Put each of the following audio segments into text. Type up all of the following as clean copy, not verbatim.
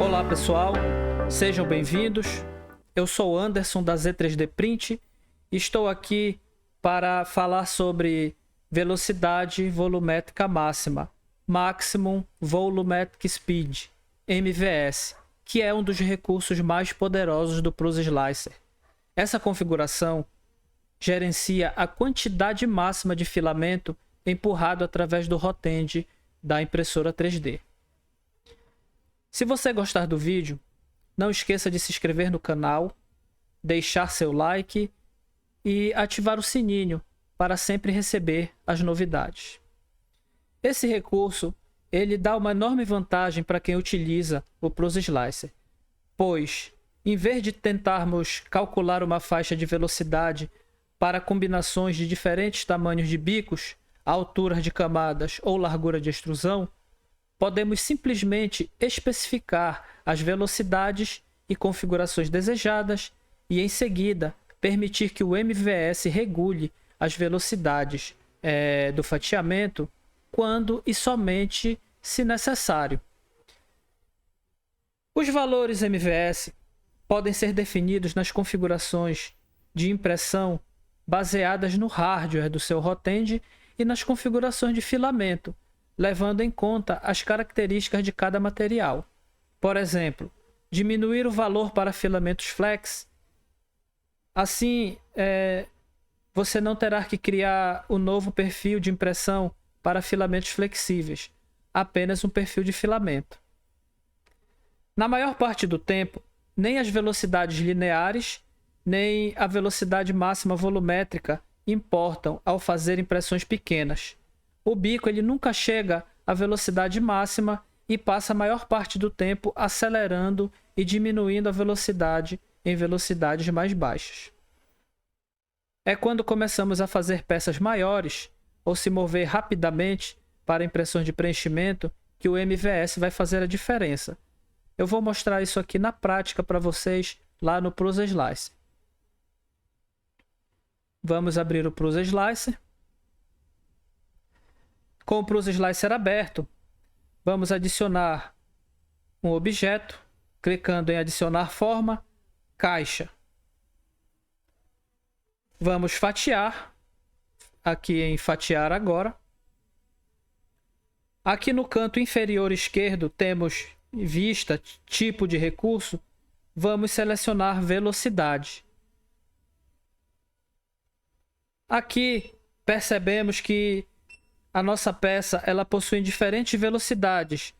Olá pessoal, sejam bem-vindos. Eu sou Anderson da Z3D Print e estou aqui para falar sobre velocidade volumétrica máxima, Maximum Volumetric Speed, MVS, que é um dos recursos mais poderosos do Prusa Slicer. Essa configuração gerencia a quantidade máxima de filamento empurrado através do hot-end da impressora 3D. Se você gostar do vídeo, não esqueça de se inscrever no canal, deixar seu like e ativar o sininho para sempre receber as novidades. Esse recurso ele dá uma enorme vantagem para quem utiliza o Prusa Slicer, pois, em vez de tentarmos calcular uma faixa de velocidade para combinações de diferentes tamanhos de bicos, alturas de camadas ou largura de extrusão, podemos simplesmente especificar as velocidades e configurações desejadas e, em seguida, permitir que o MVS regule as velocidades do fatiamento quando e somente se necessário. Os valores MVS podem ser definidos nas configurações de impressão baseadas no hardware do seu hot-end e nas configurações de filamento, levando em conta as características de cada material. Por exemplo, diminuir o valor para filamentos flex. Assim, você não terá que criar um novo perfil de impressão para filamentos flexíveis, apenas um perfil de filamento. Na maior parte do tempo, nem as velocidades lineares, nem a velocidade máxima volumétrica importam ao fazer impressões pequenas. O bico ele nunca chega à velocidade máxima e passa a maior parte do tempo acelerando e diminuindo a velocidade em velocidades mais baixas. É quando começamos a fazer peças maiores ou se mover rapidamente para impressões de preenchimento que o MVS vai fazer a diferença. Eu vou mostrar isso aqui na prática para vocês lá no Prusa Slicer. Vamos abrir o Prusa Slicer. Com o Prusa Slicer aberto, vamos adicionar um objeto, clicando em adicionar forma, caixa. Vamos fatiar, aqui em fatiar agora. Aqui no canto inferior esquerdo temos vista, tipo de recurso, vamos selecionar velocidade. Aqui percebemos que a nossa peça ela possui diferentes velocidades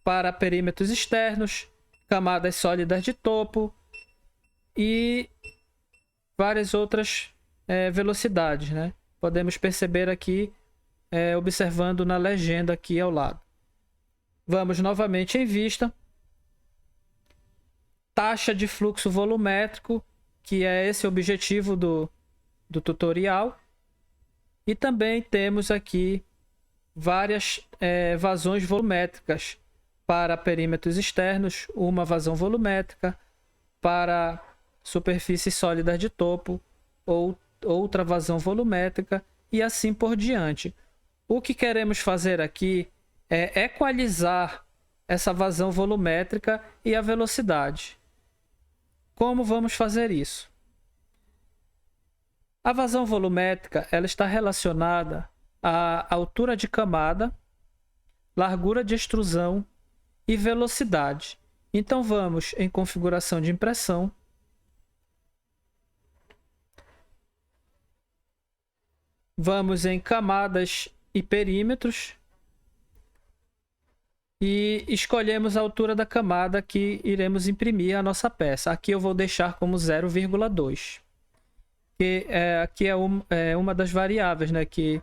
para perímetros externos, camadas sólidas de topo e várias outras velocidades, né? Podemos perceber aqui, observando na legenda aqui ao lado. Vamos novamente em vista. Taxa de fluxo volumétrico, que é esse o objetivo do tutorial. E também temos aqui várias vazões volumétricas para perímetros externos, uma vazão volumétrica para superfícies sólidas de topo, ou outra vazão volumétrica e assim por diante. O que queremos fazer aqui é equalizar essa vazão volumétrica e a velocidade. Como vamos fazer isso? A vazão volumétrica ela está relacionada à altura de camada, largura de extrusão e velocidade. Então vamos em configuração de impressão. Vamos em camadas e perímetros. E escolhemos a altura da camada que iremos imprimir a nossa peça. Aqui eu vou deixar como 0,2. Que aqui é uma das variáveis, né, que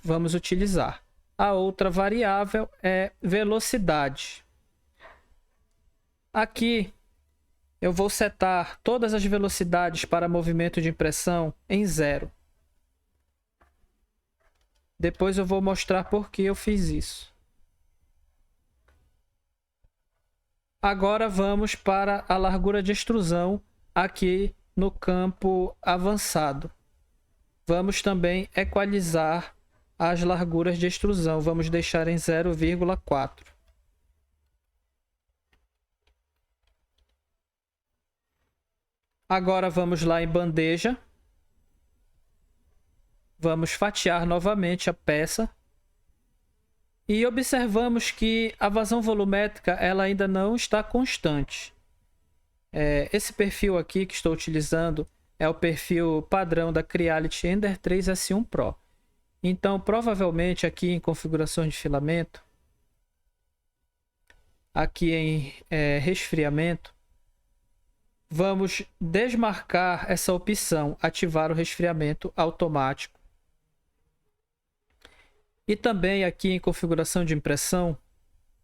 vamos utilizar. A outra variável é velocidade. Aqui eu vou setar todas as velocidades para movimento de impressão em 0. Depois eu vou mostrar por que eu fiz isso. Agora vamos para a largura de extrusão aqui no campo avançado. Vamos também equalizar as larguras de extrusão. Vamos deixar em 0,4. Agora vamos lá em bandeja. Vamos fatiar novamente a peça. E observamos que a vazão volumétrica ela ainda não está constante. Esse perfil aqui que estou utilizando é o perfil padrão da Creality Ender 3S1 Pro. Então, provavelmente aqui em configurações de filamento, aqui em resfriamento, vamos desmarcar essa opção, ativar o resfriamento automático. E também aqui em configuração de impressão,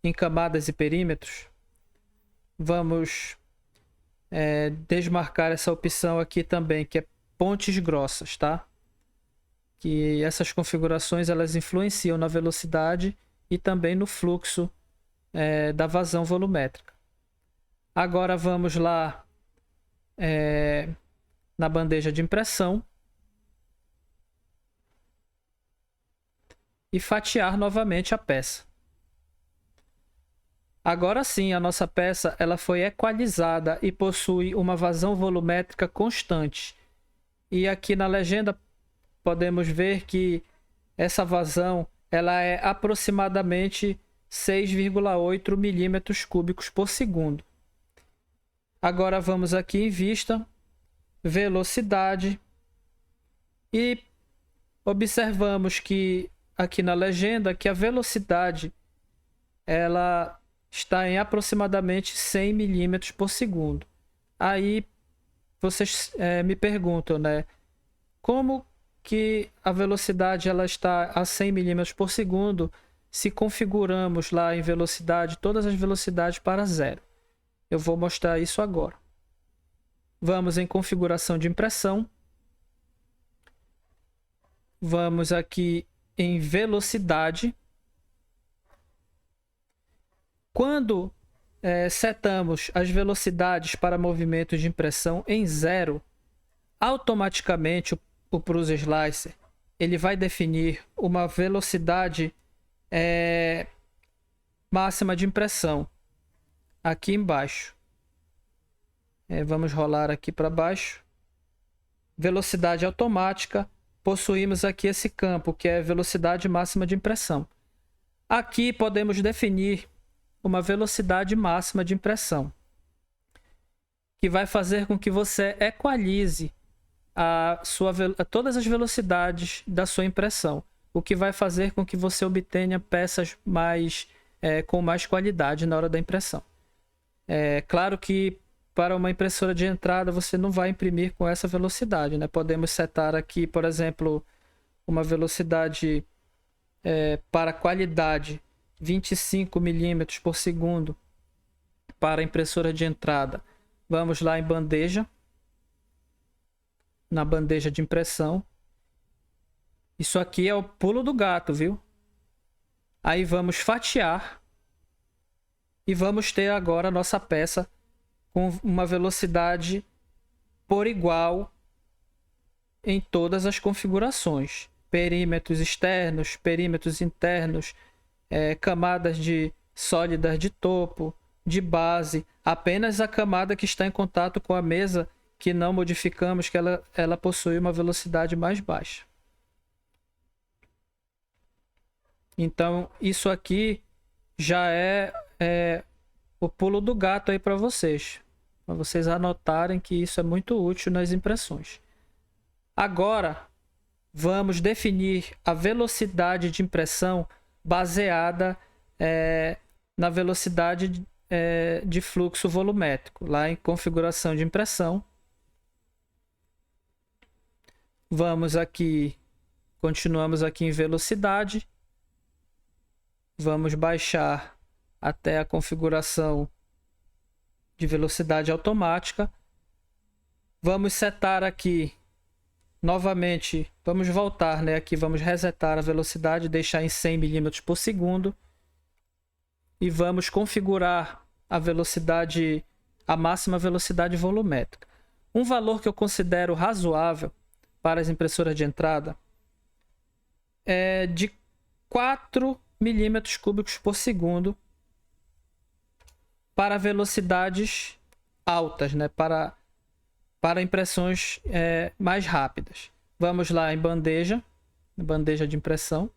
em camadas e perímetros, vamos desmarcar essa opção aqui também, que é pontes grossas, tá? Que essas configurações elas influenciam na velocidade e também no fluxo da vazão volumétrica. Agora vamos lá na bandeja de impressão e fatiar novamente a peça. Agora sim, a nossa peça ela foi equalizada e possui uma vazão volumétrica constante. E aqui na legenda podemos ver que essa vazão ela é aproximadamente 6,8 milímetros cúbicos por segundo. Agora vamos aqui em vista, velocidade, e observamos que aqui na legenda que a velocidade ela está em aproximadamente 100 milímetros por segundo. Aí vocês me perguntam, né? Como que a velocidade ela está a 100 milímetros por segundo se configuramos lá em velocidade todas as velocidades para zero? Eu vou mostrar isso agora. Vamos em configuração de impressão. Vamos aqui em velocidade. Quando setamos as velocidades para movimentos de impressão em zero, automaticamente o Prusa Slicer ele vai definir uma velocidade máxima de impressão aqui embaixo. Vamos rolar aqui para baixo. Velocidade automática. Possuímos aqui esse campo que é velocidade máxima de impressão. Aqui podemos definir uma velocidade máxima de impressão, que vai fazer com que você equalize todas as velocidades da sua impressão, o que vai fazer com que você obtenha peças com mais qualidade na hora da impressão. Claro que para uma impressora de entrada você não vai imprimir com essa velocidade, né? Podemos setar aqui, por exemplo, uma velocidade para qualidade 25 milímetros por segundo para a impressora de entrada. Vamos lá em bandeja, na bandeja de impressão. Isso aqui é o pulo do gato, viu? Aí vamos fatiar e vamos ter agora a nossa peça com uma velocidade por igual em todas as configurações. Perímetros externos, perímetros internos, camadas sólidas de topo, de base. Apenas a camada que está em contato com a mesa que não modificamos, que ela possui uma velocidade mais baixa. Então isso aqui já é o pulo do gato aí para vocês anotarem que isso é muito útil nas impressões. Agora vamos definir a velocidade de impressão baseada na velocidade de fluxo volumétrico. Lá em configuração de impressão, continuamos aqui em velocidade, vamos baixar até a configuração de velocidade automática. Vamos setar aqui novamente, vamos voltar, né? Aqui vamos resetar a velocidade, deixar em 100 milímetros por segundo. E vamos configurar a velocidade, a máxima velocidade volumétrica. Um valor que eu considero razoável para as impressoras de entrada é de 4 milímetros cúbicos por segundo para velocidades altas, né? Para para impressões mais rápidas. Vamos lá em bandeja de impressão.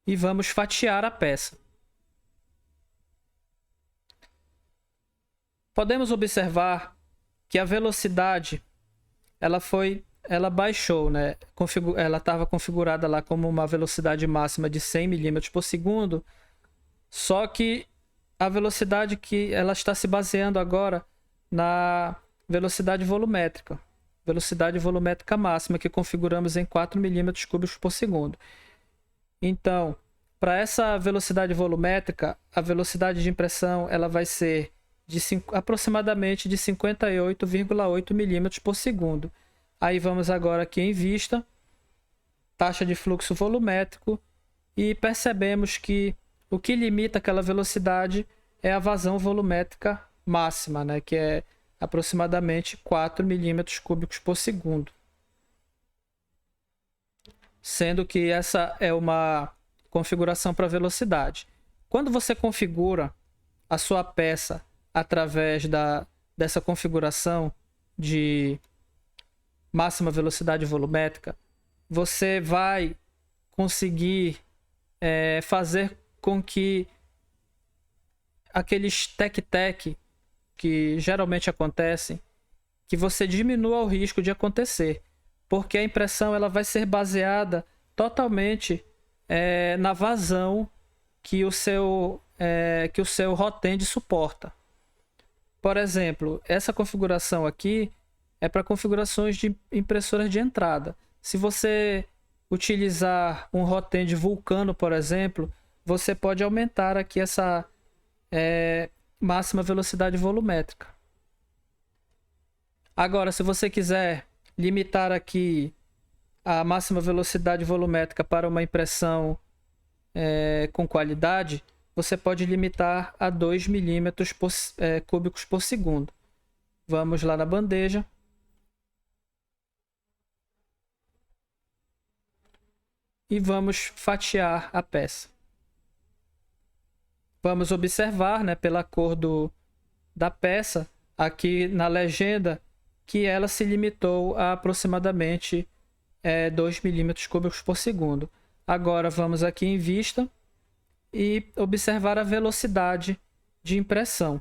E vamos fatiar a peça. Podemos observar que a velocidade ela baixou, né? Ela estava configurada lá como uma velocidade máxima de 100 milímetros por segundo, só que a velocidade que ela está se baseando agora na velocidade volumétrica máxima, que configuramos em 4 milímetros cúbicos por segundo. Então, para essa velocidade volumétrica, a velocidade de impressão ela vai ser aproximadamente de 58,8 milímetros por segundo. Aí vamos agora aqui em vista, taxa de fluxo volumétrico, e percebemos que o que limita aquela velocidade é a vazão volumétrica máxima, né, que é aproximadamente 4 milímetros cúbicos por segundo. Sendo que essa é uma configuração para velocidade. Quando você configura a sua peça através dessa configuração de máxima velocidade volumétrica, você vai conseguir fazer com que aqueles tec-tec que geralmente acontecem, que você diminua o risco de acontecer, porque a impressão ela vai ser baseada totalmente na vazão que o seu hot-end suporta. Por exemplo, essa configuração aqui é para configurações de impressoras de entrada. Se você utilizar um hot-end Vulcano, por exemplo, você pode aumentar aqui essa máxima velocidade volumétrica. Agora, se você quiser limitar aqui a máxima velocidade volumétrica para uma impressão com qualidade, você pode limitar a 2 milímetros cúbicos por segundo. Vamos lá na bandeja. E vamos fatiar a peça. Vamos observar, né, pela cor da peça, aqui na legenda, que ela se limitou a aproximadamente 2 milímetros cúbicos por segundo. Agora vamos aqui em vista e observar a velocidade de impressão.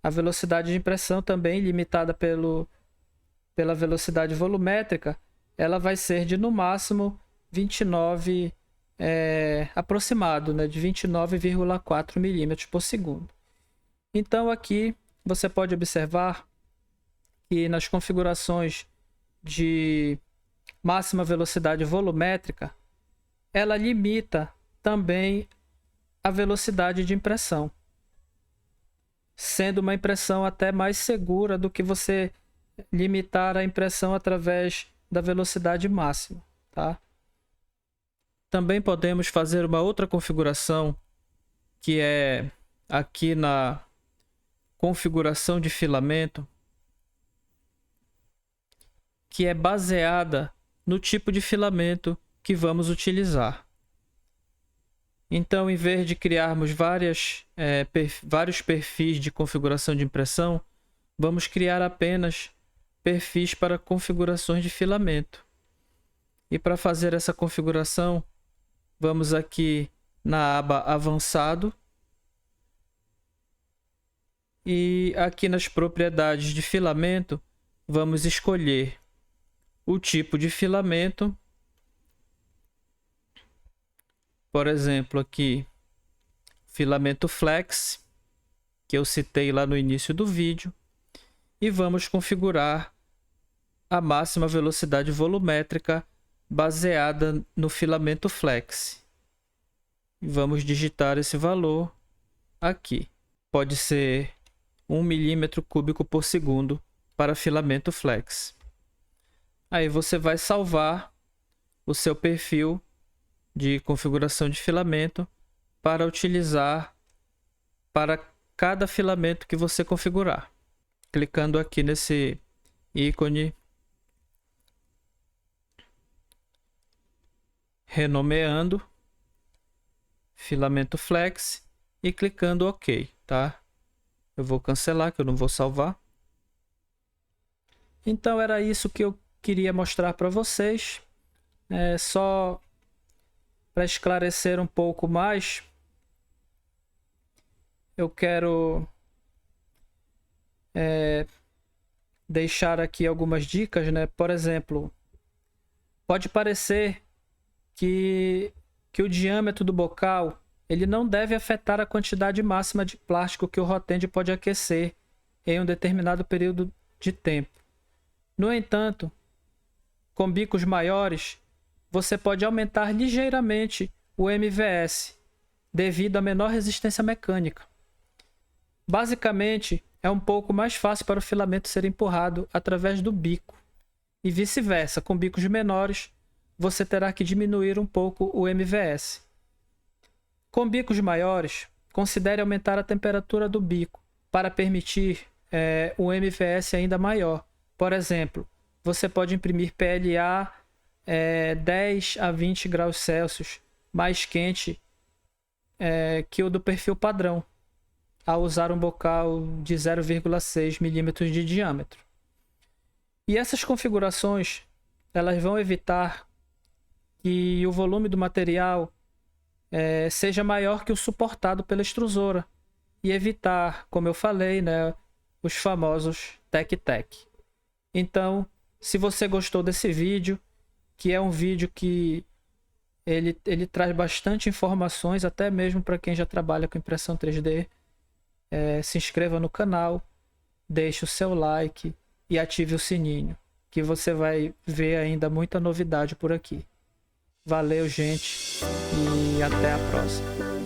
A velocidade de impressão, também limitada pela velocidade volumétrica, ela vai ser de no máximo 29, aproximado, né, de 29,4 milímetros por segundo. Então aqui você pode observar que nas configurações de máxima velocidade volumétrica, ela limita também a velocidade de impressão, sendo uma impressão até mais segura do que você limitar a impressão através da velocidade máxima, tá? Também podemos fazer uma outra configuração, que é aqui na configuração de filamento, que é baseada no tipo de filamento que vamos utilizar. Então, em vez de criarmos vários perfis de configuração de impressão, vamos criar apenas perfis para configurações de filamento. E para fazer essa configuração, vamos aqui na aba Avançado. E aqui nas propriedades de filamento, vamos escolher o tipo de filamento. Por exemplo, aqui, filamento flex, que eu citei lá no início do vídeo. E vamos configurar a máxima velocidade volumétrica baseada no filamento flex. E vamos digitar esse valor aqui. Pode ser 1 milímetro cúbico por segundo para filamento flex. Aí você vai salvar o seu perfil de configuração de filamento para utilizar para cada filamento que você configurar. Clicando aqui nesse ícone, renomeando filamento flex e clicando OK, tá? Eu vou cancelar, que eu não vou salvar. Então era isso que eu queria mostrar para vocês. Só para esclarecer um pouco mais, eu quero deixar aqui algumas dicas, né? Por exemplo, pode parecer que o diâmetro do bocal ele não deve afetar a quantidade máxima de plástico que o rotende pode aquecer em um determinado período de tempo. No entanto, com bicos maiores, você pode aumentar ligeiramente o MVS devido à menor resistência mecânica. Basicamente, é um pouco mais fácil para o filamento ser empurrado através do bico. E vice-versa, com bicos menores, você terá que diminuir um pouco o MVS. Com bicos maiores, considere aumentar a temperatura do bico para permitir um MVS ainda maior. Por exemplo, você pode imprimir PLA 10 a 20 graus Celsius mais quente que o do perfil padrão, ao usar um bocal de 0,6 milímetros de diâmetro. E essas configurações elas vão evitar que o volume do material seja maior que o suportado pela extrusora e evitar, como eu falei, né, os famosos tec-tec. Então, se você gostou desse vídeo, que é um vídeo que ele traz bastante informações, até mesmo para quem já trabalha com impressão 3D, se inscreva no canal, deixe o seu like e ative o sininho, que você vai ver ainda muita novidade por aqui. Valeu, gente, e até a próxima.